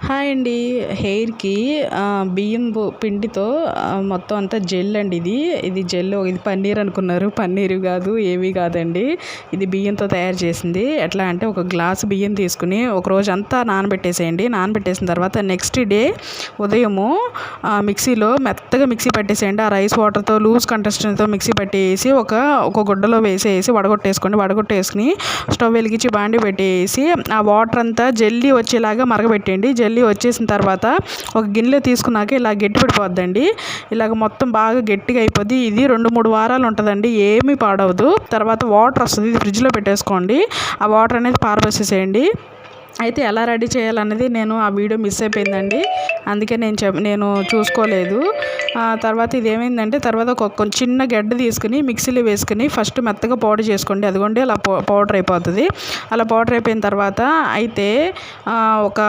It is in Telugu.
హాయ్ అండి. హెయిర్‌కి బియ్యం పిండితో మొత్తం అంతా జెల్ అండి ఇది. ఇది జెల్. ఇది పన్నీర్ అనుకున్నారు. పన్నీర్ కాదు, ఏమీ కాదండి. ఇది బియ్యంతో తయారు చేసింది. ఎట్లా అంటే ఒక గ్లాసు బియ్యం తీసుకుని ఒక రోజు అంతా నానబెట్టేసేయండి. నానబెట్టేసిన తర్వాత నెక్స్ట్ డే ఉదయము మిక్సీలో మెత్తగా మిక్సీ పట్టేసేయండి. ఆ రైస్ వాటర్తో లూజ్ కంటెస్టెన్స్తో మిక్సీ పట్టేసి ఒక గుడ్డలో వేసేసి వడగొట్టేసుకోండి. వడగొట్టేసుకుని స్టవ్ వెలిగించి బాండి పెట్టేసి ఆ వాటర్ అంతా జెల్లీ వచ్చేలాగా మరగబెట్టండి. జెల్లీ వచ్చేసిన తర్వాత ఒక గిన్నెలో తీసుకున్నాక ఇలా గట్టి పడిపోద్దండి. ఇలాగ మొత్తం బాగా గట్టిగా అయిపోద్ది. ఇది 2-3 వారాలు ఉంటుందండి. ఏమీ పాడవదు. తర్వాత వాటర్ వస్తుంది. ఇది ఫ్రిడ్జ్లో పెట్టేసుకోండి. ఆ వాటర్ అనేది పారబోసేసేయండి. అయితే ఎలా రెడీ చేయాలన్నది నేను ఆ వీడియో మిస్ అయిపోయిందండి. అందుకే నేను చూసుకోలేదు. తర్వాత ఇదేమైందంటే తర్వాత ఒక చిన్న గడ్డ తీసుకుని మిక్సీలో వేసుకుని ఫస్ట్ మెత్తగా పౌడర్ చేసుకోండి. అదిగోండి అలా పౌడర్ అయిపోతుంది. అలా పౌడర్ అయిపోయిన తర్వాత అయితే ఒక